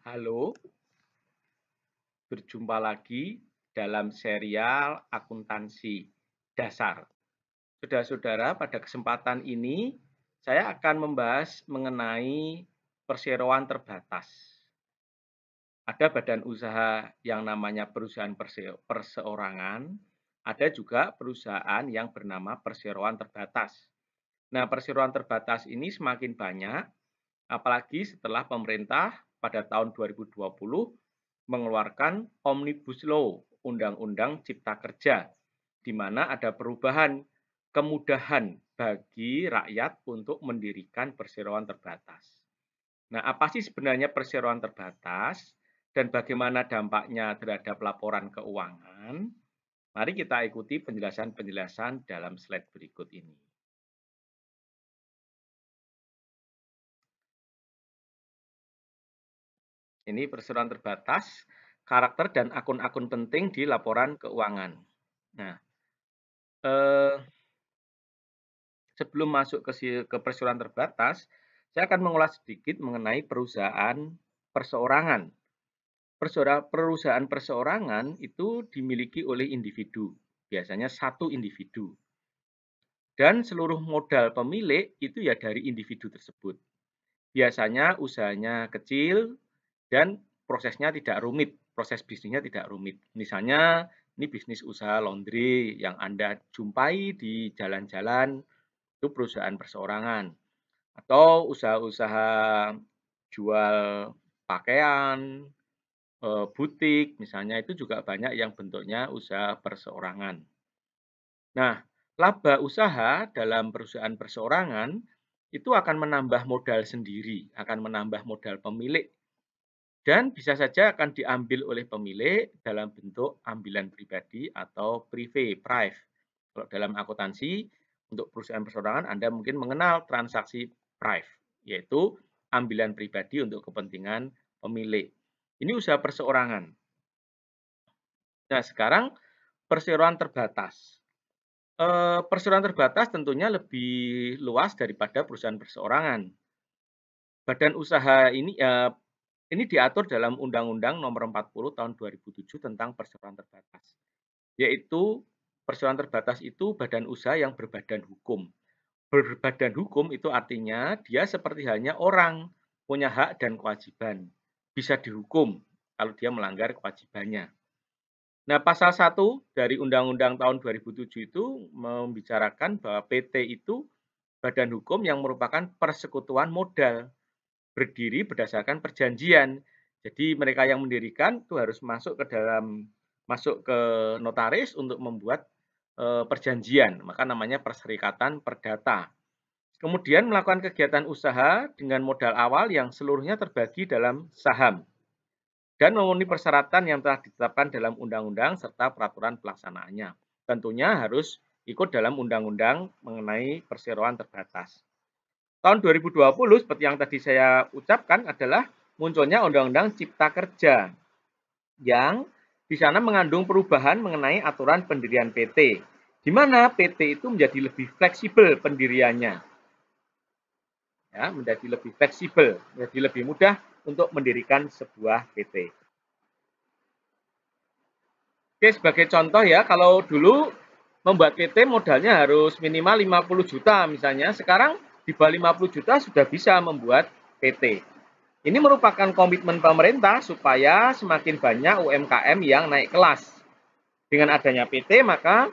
Halo, berjumpa lagi dalam serial akuntansi dasar. Saudara-saudara, pada kesempatan ini saya akan membahas mengenai perseroan terbatas. Ada badan usaha yang namanya perusahaan perseorangan, ada juga perusahaan yang bernama perseroan terbatas. Nah, perseroan terbatas ini semakin banyak, apalagi setelah pemerintah pada tahun 2020 mengeluarkan Omnibus Law, Undang-Undang Cipta Kerja, di mana ada perubahan kemudahan bagi rakyat untuk mendirikan perseroan terbatas. Nah, apa sih sebenarnya perseroan terbatas dan bagaimana dampaknya terhadap laporan keuangan? Mari kita ikuti penjelasan-penjelasan dalam slide berikut ini. Ini perseroan terbatas, karakter dan akun-akun penting di laporan keuangan. Nah, eh, sebelum masuk ke perseroan terbatas, saya akan mengulas sedikit mengenai perusahaan perseorangan. Perusahaan perseorangan itu dimiliki oleh individu, biasanya satu individu. Dan seluruh modal pemilik itu ya dari individu tersebut. Biasanya usahanya kecil dan prosesnya tidak rumit, proses bisnisnya tidak rumit. Misalnya ini bisnis usaha laundry yang Anda jumpai di jalan-jalan, itu perusahaan perseorangan. Atau usaha-usaha jual pakaian, butik misalnya itu juga banyak yang bentuknya usaha perseorangan. Nah, laba usaha dalam perusahaan perseorangan itu akan menambah modal sendiri, akan menambah modal pemilik dan bisa saja akan diambil oleh pemilik dalam bentuk ambilan pribadi atau prive. Kalau dalam akuntansi untuk perusahaan perseorangan Anda mungkin mengenal transaksi prive, yaitu ambilan pribadi untuk kepentingan pemilik. Ini usaha perseorangan. Nah, sekarang perseroan terbatas. Perseroan terbatas tentunya lebih luas daripada perusahaan perseorangan. Badan usaha ini diatur dalam Undang-Undang Nomor 40 Tahun 2007 tentang perseroan terbatas. Yaitu perseroan terbatas itu badan usaha yang berbadan hukum. Berbadan hukum itu artinya dia seperti halnya orang, punya hak dan kewajiban. Bisa dihukum kalau dia melanggar kewajibannya. Nah, pasal 1 dari Undang-Undang tahun 2007 itu membicarakan bahwa PT itu badan hukum yang merupakan persekutuan modal, berdiri berdasarkan perjanjian. Jadi mereka yang mendirikan itu harus masuk ke notaris untuk membuat perjanjian, maka namanya perserikatan perdata. Kemudian melakukan kegiatan usaha dengan modal awal yang seluruhnya terbagi dalam saham dan memenuhi persyaratan yang telah ditetapkan dalam undang-undang serta peraturan pelaksanaannya. Tentunya harus ikut dalam undang-undang mengenai perseroan terbatas. Tahun 2020 seperti yang tadi saya ucapkan adalah munculnya Undang-Undang Cipta Kerja yang di sana mengandung perubahan mengenai aturan pendirian PT, di mana PT itu menjadi lebih fleksibel pendiriannya, ya, menjadi lebih fleksibel, menjadi lebih mudah untuk mendirikan sebuah PT. Oke, sebagai contoh ya, kalau dulu membuat PT modalnya harus minimal 50 juta misalnya, sekarang di bawah 50 juta sudah bisa membuat PT. Ini merupakan komitmen pemerintah supaya semakin banyak UMKM yang naik kelas. Dengan adanya PT maka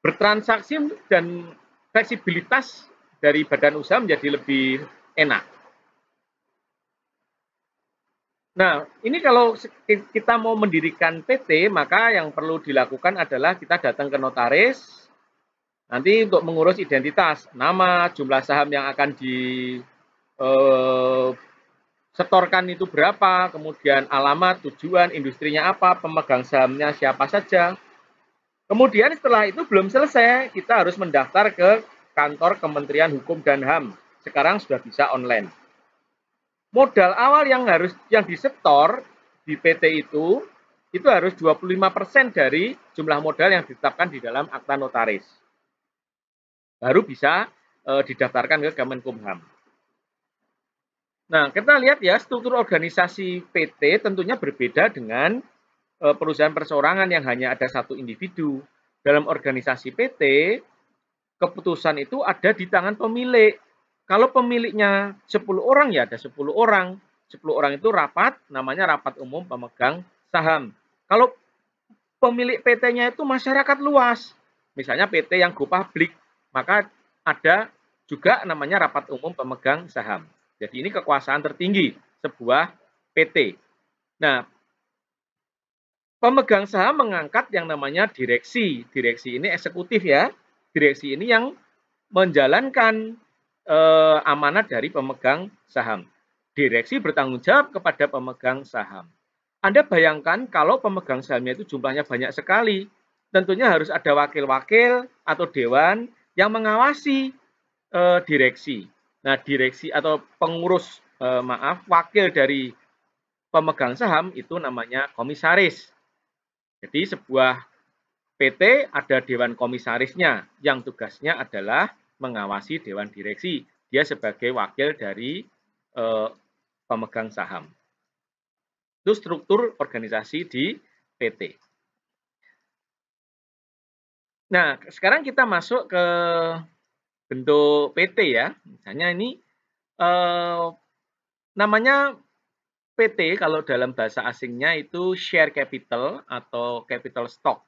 bertransaksi dan fleksibilitas dari badan usaha menjadi lebih enak. Nah, ini kalau kita mau mendirikan PT, maka yang perlu dilakukan adalah kita datang ke notaris, nanti untuk mengurus identitas, nama, jumlah saham yang akan setorkan itu berapa, kemudian alamat, tujuan, industrinya apa, pemegang sahamnya siapa saja. Kemudian setelah itu belum selesai, kita harus mendaftar ke kantor Kementerian Hukum dan HAM. Sekarang sudah bisa online. Modal awal yang disetor di PT itu harus 25% dari jumlah modal yang ditetapkan di dalam akta notaris. Baru bisa didaftarkan ke Kemenkumham. Nah, kita lihat ya, struktur organisasi PT tentunya berbeda dengan perusahaan perseorangan yang hanya ada satu individu. Dalam organisasi PT, keputusan itu ada di tangan pemilik. Kalau pemiliknya 10 orang, ya ada 10 orang. 10 orang itu rapat, namanya rapat umum pemegang saham. Kalau pemilik PT-nya itu masyarakat luas, misalnya PT yang go public, maka ada juga namanya rapat umum pemegang saham. Jadi ini kekuasaan tertinggi sebuah PT. Nah, pemegang saham mengangkat yang namanya direksi. Direksi ini eksekutif ya. Direksi ini yang menjalankan amanat dari pemegang saham. Direksi bertanggung jawab kepada pemegang saham. Anda bayangkan kalau pemegang sahamnya itu jumlahnya banyak sekali, tentunya harus ada wakil-wakil atau dewan yang mengawasi direksi. Nah, direksi atau pengurus wakil dari pemegang saham itu namanya komisaris. Jadi sebuah PT ada dewan komisarisnya yang tugasnya adalah mengawasi dewan direksi. Dia sebagai wakil dari pemegang saham. Itu struktur organisasi di PT. Nah, sekarang kita masuk ke bentuk PT ya. Misalnya ini namanya PT kalau dalam bahasa asingnya itu share capital atau capital stock.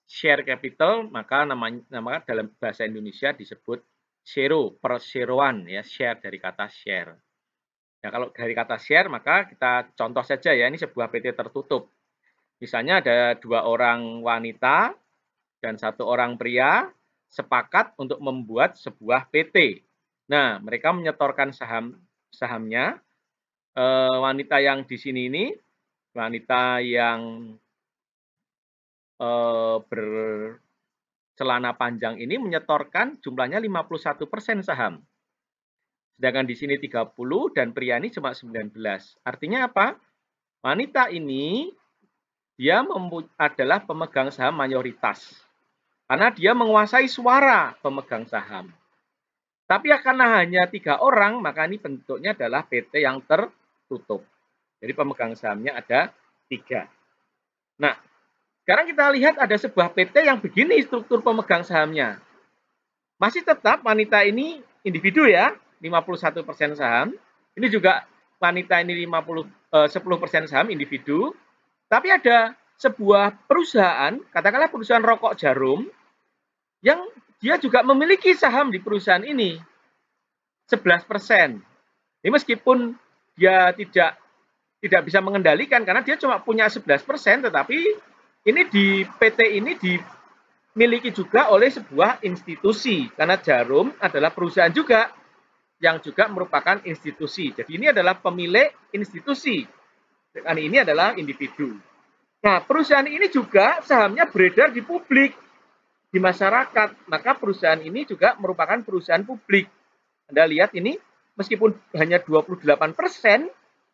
Share capital maka nama dalam bahasa Indonesia disebut share, perseroan ya, share dari kata share. Nah, kalau dari kata share maka kita contoh saja ya, ini sebuah PT tertutup. Misalnya ada 2 orang wanita dan 1 orang pria sepakat untuk membuat sebuah PT. Nah, mereka menyetorkan sahamnya. Wanita yang di sini ini, wanita yang bercelana panjang ini menyetorkan jumlahnya 51% saham. Sedangkan di sini 30 dan pria ini cuma 19. Artinya apa? Wanita ini dia adalah pemegang saham mayoritas. Karena dia menguasai suara pemegang saham. Tapi karena hanya 3 orang, maka ini bentuknya adalah PT yang tertutup. Jadi pemegang sahamnya ada 3. Nah, sekarang kita lihat ada sebuah PT yang begini struktur pemegang sahamnya. Masih tetap wanita ini individu ya, 51% saham. Ini juga wanita ini 10% saham individu. Tapi ada sebuah perusahaan, katakanlah perusahaan rokok jarum, yang dia juga memiliki saham di perusahaan ini 11%. Ini meskipun dia tidak bisa mengendalikan karena dia cuma punya 11%, tetapi ini di PT ini dimiliki juga oleh sebuah institusi karena Jarum adalah perusahaan juga yang juga merupakan institusi. Jadi ini adalah pemilik institusi. Dan ini adalah individu. Nah, perusahaan ini juga sahamnya beredar di publik, di masyarakat. Maka perusahaan ini juga merupakan perusahaan publik. Anda lihat ini, meskipun hanya 28%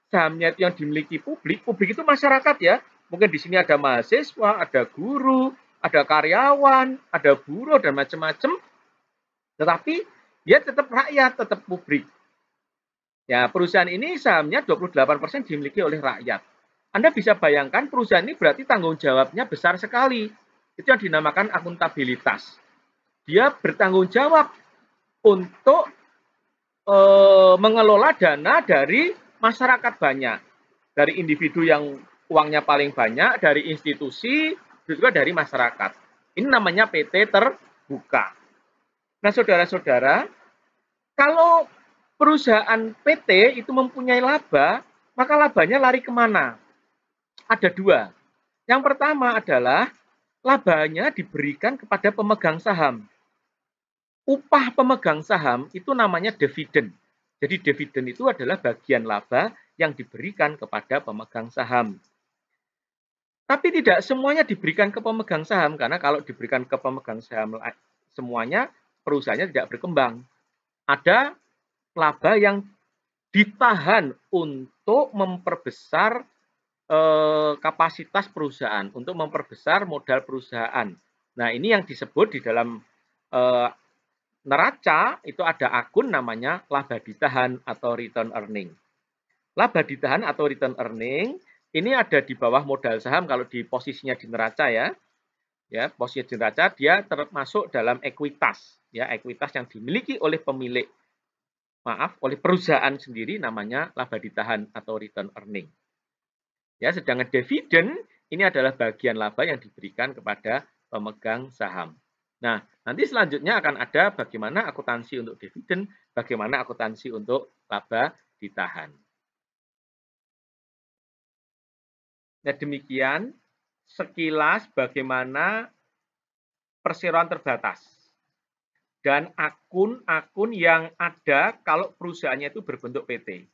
sahamnya itu yang dimiliki publik, publik itu masyarakat ya. Mungkin di sini ada mahasiswa, ada guru, ada karyawan, ada buruh, dan macam-macam. Tetapi dia tetap rakyat, tetap publik. Ya, perusahaan ini sahamnya 28% dimiliki oleh rakyat. Anda bisa bayangkan perusahaan ini berarti tanggung jawabnya besar sekali. Itu yang dinamakan akuntabilitas. Dia bertanggung jawab untuk mengelola dana dari masyarakat banyak. Dari individu yang uangnya paling banyak, dari institusi, juga dari masyarakat. Ini namanya PT terbuka. Nah, saudara-saudara, kalau perusahaan PT itu mempunyai laba, maka labanya lari kemana? Ada 2. Yang pertama adalah labanya diberikan kepada pemegang saham. Upah pemegang saham itu namanya dividen. Jadi dividen itu adalah bagian laba yang diberikan kepada pemegang saham. Tapi tidak semuanya diberikan ke pemegang saham, karena kalau diberikan ke pemegang saham semuanya, perusahaannya tidak berkembang. Ada laba yang ditahan untuk memperbesar kapasitas perusahaan, untuk memperbesar modal perusahaan. Nah, ini yang disebut di dalam neraca itu ada akun namanya laba ditahan atau return earning. Laba ditahan atau return earning ini ada di bawah modal saham kalau di posisinya di neraca ya. Ya, posisi di neraca dia termasuk dalam ekuitas, ya, ekuitas yang dimiliki oleh pemilik, oleh perusahaan sendiri namanya laba ditahan atau return earning. Ya, sedangkan dividen ini adalah bagian laba yang diberikan kepada pemegang saham. Nah, nanti selanjutnya akan ada bagaimana akuntansi untuk dividen, bagaimana akuntansi untuk laba ditahan. Nah, demikian sekilas bagaimana perseroan terbatas dan akun-akun yang ada kalau perusahaannya itu berbentuk PT.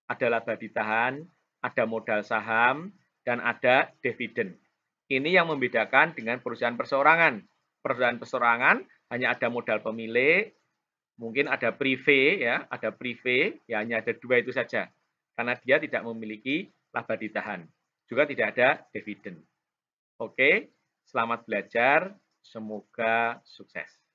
Ada laba ditahan, ada modal saham, dan ada dividen. Ini yang membedakan dengan perusahaan perseorangan. Perusahaan perseorangan hanya ada modal pemilik, mungkin ada privé ya, ya hanya ada 2 itu saja. Karena dia tidak memiliki laba ditahan. Juga tidak ada dividen. Oke, selamat belajar, semoga sukses.